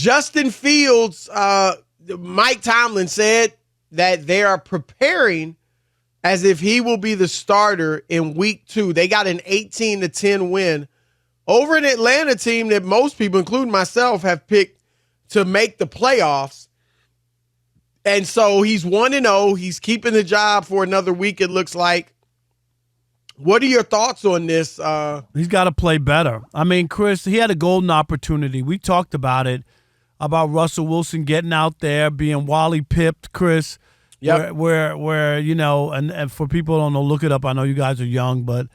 Justin Fields, Mike Tomlin said that they are preparing as if he will be the starter in week 2. They got an 18-10 win over an Atlanta team that most people, including myself, have picked to make the playoffs. And so he's 1-0. He's keeping the job for another week, it looks like. What are your thoughts on this? He's got to play better. I mean, Chris, he had a golden opportunity. We talked about it, about Russell Wilson getting out there, being Wally pipped, Chris. Yep. Where you know, and for people who don't know, look it up. I know you guys are young, but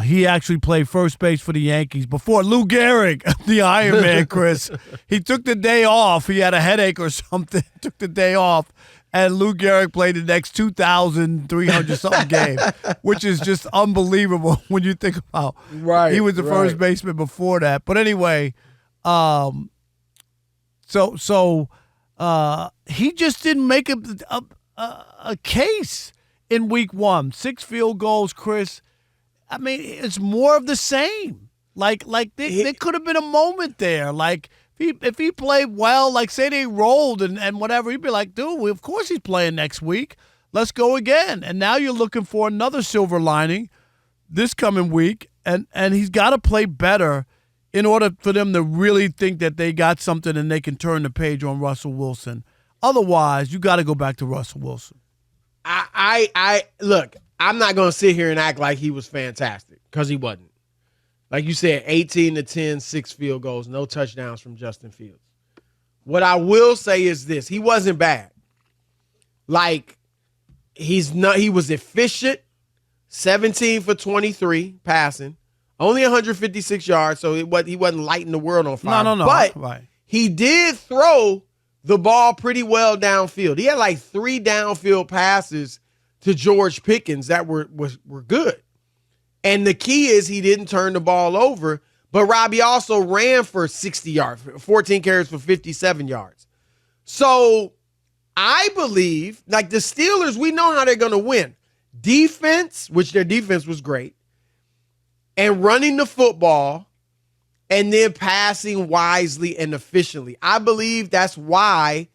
he actually played first base for the Yankees before Lou Gehrig, the Iron Man, Chris. He took the day off. He had a headache or something. Took the day off. And Lou Gehrig played the next 2,300-something game, which is just unbelievable when you think about. Right. He was the first baseman before that. But anyway, so he just didn't make a case in week 1. 6 field goals, Chris. I mean, it's more of the same. Like there could have been a moment there. Like, if he played well, like say they rolled and whatever, he'd be like, dude, of course he's playing next week. Let's go again. And now you're looking for another silver lining this coming week, and he's got to play better in order for them to really think that they got something and they can turn the page on Russell Wilson. Otherwise, you got to go back to Russell Wilson. I look, I'm not going to sit here and act like he was fantastic, because he wasn't. Like you said, 18-10, 6 field goals, no touchdowns from Justin Fields. What I will say is this: he wasn't bad. Like, he was efficient, 17 for 23 passing, only 156 yards, so he wasn't lighting the world on fire. No. But right. He did throw the ball pretty well downfield. He had like 3 downfield passes to George Pickens that were good. And the key is he didn't turn the ball over. But Robbie also ran for 60 yards, 14 carries for 57 yards. So I believe, like the Steelers, we know how they're going to win. Defense, which their defense was great, and running the football, and then passing wisely and efficiently. I believe that's one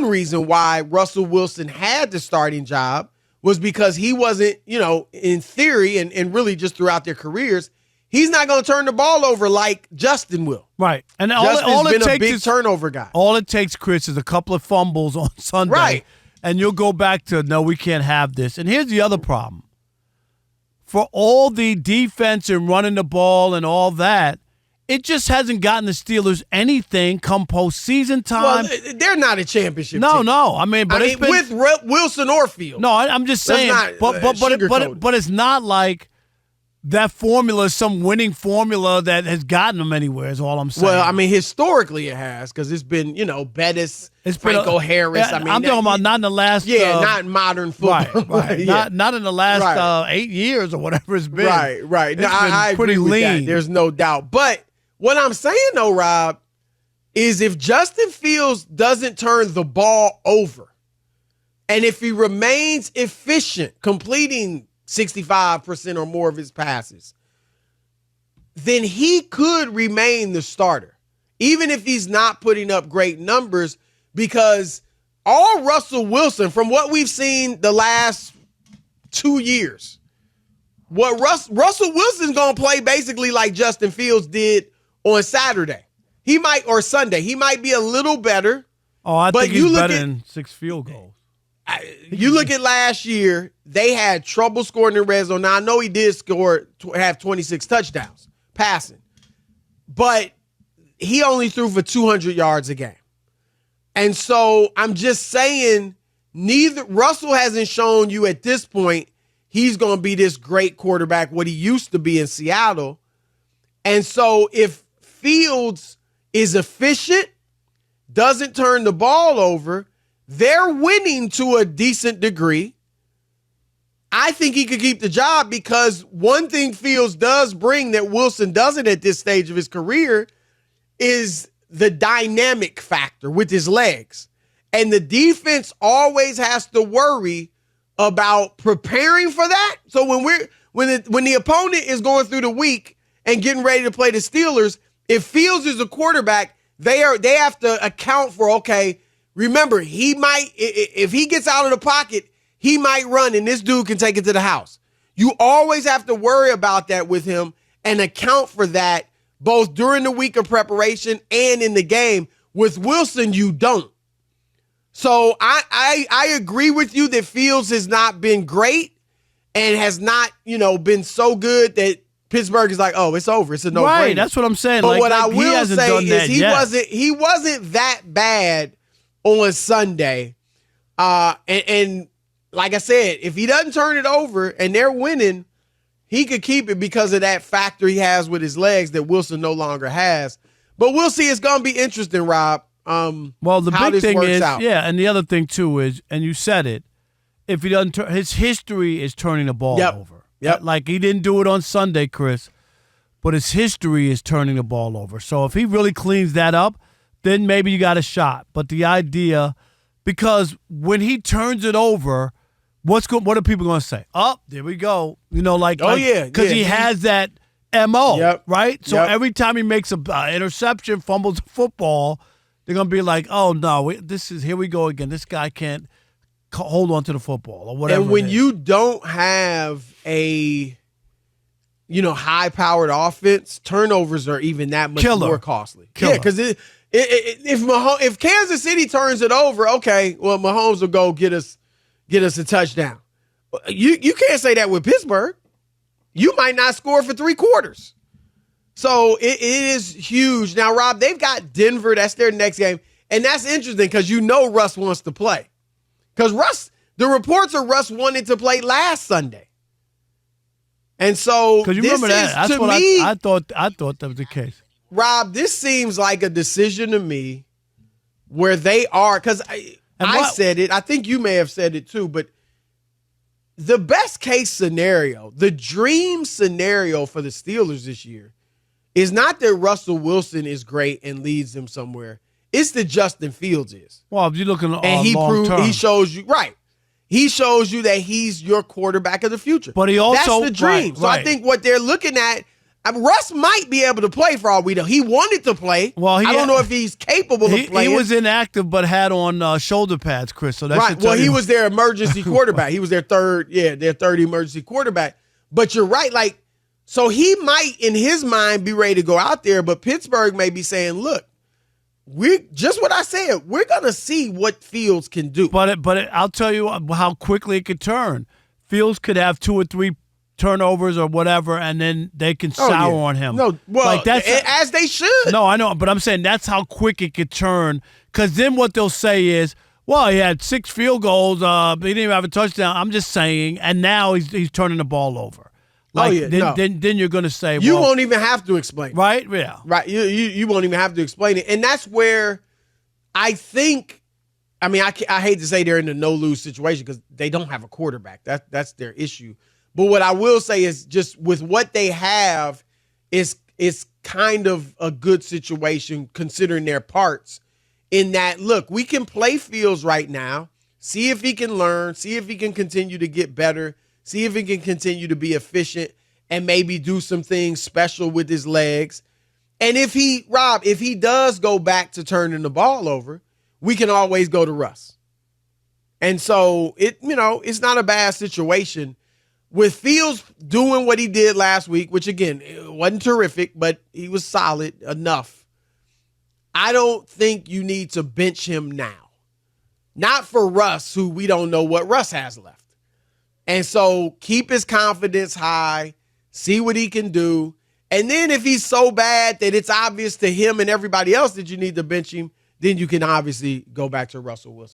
reason why Russell Wilson had the starting job was because he wasn't, in theory and really just throughout their careers, he's not going to turn the ball over like Justin will. Right. And Justin's been a big turnover guy. All it takes, Chris, is a couple of fumbles on Sunday. Right. And you'll go back to, no, we can't have this. And here's the other problem. For all the defense and running the ball and all that, it just hasn't gotten the Steelers anything come postseason time. Well, they're not a championship team. No. I mean, it's been, with Wilson or Field. No, I'm just saying. But it's not like that formula is some winning formula that has gotten them anywhere, is all I'm saying. Well, I mean, historically it has, because it's been, Bettis, Franco Harris. I'm talking about not in the last. Not in modern football. Right. Not in the last 8 years or whatever it's been. Right. It's I pretty agree with lean. that. There's no doubt. But what I'm saying, though, Rob, is if Justin Fields doesn't turn the ball over, and if he remains efficient, completing 65% or more of his passes, then he could remain the starter, even if he's not putting up great numbers, because all Russell Wilson, from what we've seen the last 2 years, what Russell Wilson's going to play basically like Justin Fields did on Saturday. Or Sunday. He might be a little better. Oh, I think he's better than 6 field goals. You look at last year, they had trouble scoring in the red zone. Now, I know he did have 26 touchdowns passing, but he only threw for 200 yards a game. And so I'm just saying, Russell hasn't shown you at this point he's going to be this great quarterback, what he used to be in Seattle. And so if Fields is efficient, doesn't turn the ball over, they're winning to a decent degree. I think he could keep the job, because one thing Fields does bring that Wilson doesn't at this stage of his career is the dynamic factor with his legs. And the defense always has to worry about preparing for that. So when the opponent is going through the week and getting ready to play the Steelers, if Fields is a quarterback, They have to account for, okay, remember, he might, if he gets out of the pocket, he might run and this dude can take it to the house. You always have to worry about that with him and account for that both during the week of preparation and in the game. With Wilson, you don't. So I agree with you that Fields has not been great and has not, been so good that Pittsburgh is like, oh, it's over. It's a no-brainer. Right, that's what I'm saying. But what I will say is he yet. wasn't that bad on Sunday. And like I said, if he doesn't turn it over and they're winning, he could keep it because of that factor he has with his legs that Wilson no longer has. But we'll see. It's going to be interesting, Rob. Well, the big thing is, and the other thing too is, and you said it, if he doesn't, his history is turning the ball over. Yep. Like he didn't do it on Sunday, Chris, but his history is turning the ball over. So if he really cleans that up, then maybe you got a shot. But the idea, because when he turns it over, what are people going to say? Oh, there we go. Because he has that MO, right? So every time he makes an interception, fumbles the football, they're going to be like, oh, no, here we go again. This guy can't hold on to the football or whatever. And when you don't have a, high-powered offense, turnovers are even that much more costly. Killer. Yeah, because if Kansas City turns it over, okay, well, Mahomes will go get us a touchdown. You can't say that with Pittsburgh. You might not score for 3 quarters. So it is huge. Now, Rob, they've got Denver. That's their next game. And that's interesting because Russ wants to play. Because the reports are Russ wanted to play last Sunday. And so because you remember that. That's what I thought that was the case. Rob, this seems like a decision to me where they are, because I said it. I think you may have said it too, but the best case scenario, the dream scenario for the Steelers this year is not that Russell Wilson is great and leads them somewhere. It's that Justin Fields is. Well, if you're looking and he shows you, right. He shows you that he's your quarterback of the future. But he also, that's the dream. Right, so I think what they're looking at, Russ might be able to play for all we know. He wanted to play. Well, I don't know if he's capable of playing. He was inactive but had on shoulder pads, Chris. So that's right. Well, he was their emergency quarterback. He was their third emergency quarterback. But you're right. So he might, in his mind, be ready to go out there. But Pittsburgh may be saying, look, just what I said. We're gonna see what Fields can do. But I'll tell you how quickly it could turn. Fields could have 2 or 3 turnovers or whatever, and then they can sour on him. No, well, as they should. No, I know, but I'm saying that's how quick it could turn. Because then what they'll say is, well, he had 6 field goals, but he didn't even have a touchdown. I'm just saying, and now he's turning the ball over. Then you're going to say, you won't even have to explain it. Right? Yeah. Right. You won't even have to explain it. And that's where I think, I hate to say they're in a no-lose situation because they don't have a quarterback. That's their issue. But what I will say is just with what they have is kind of a good situation considering their parts in that, look, we can play Fields right now, see if he can learn, see if he can continue to get better, see if he can continue to be efficient and maybe do some things special with his legs. And if he does go back to turning the ball over, we can always go to Russ. And so it's not a bad situation. With Fields doing what he did last week, which again, it wasn't terrific, but he was solid enough. I don't think you need to bench him now. Not for Russ, who we don't know what Russ has left. And so keep his confidence high, see what he can do. And then if he's so bad that it's obvious to him and everybody else that you need to bench him, then you can obviously go back to Russell Wilson.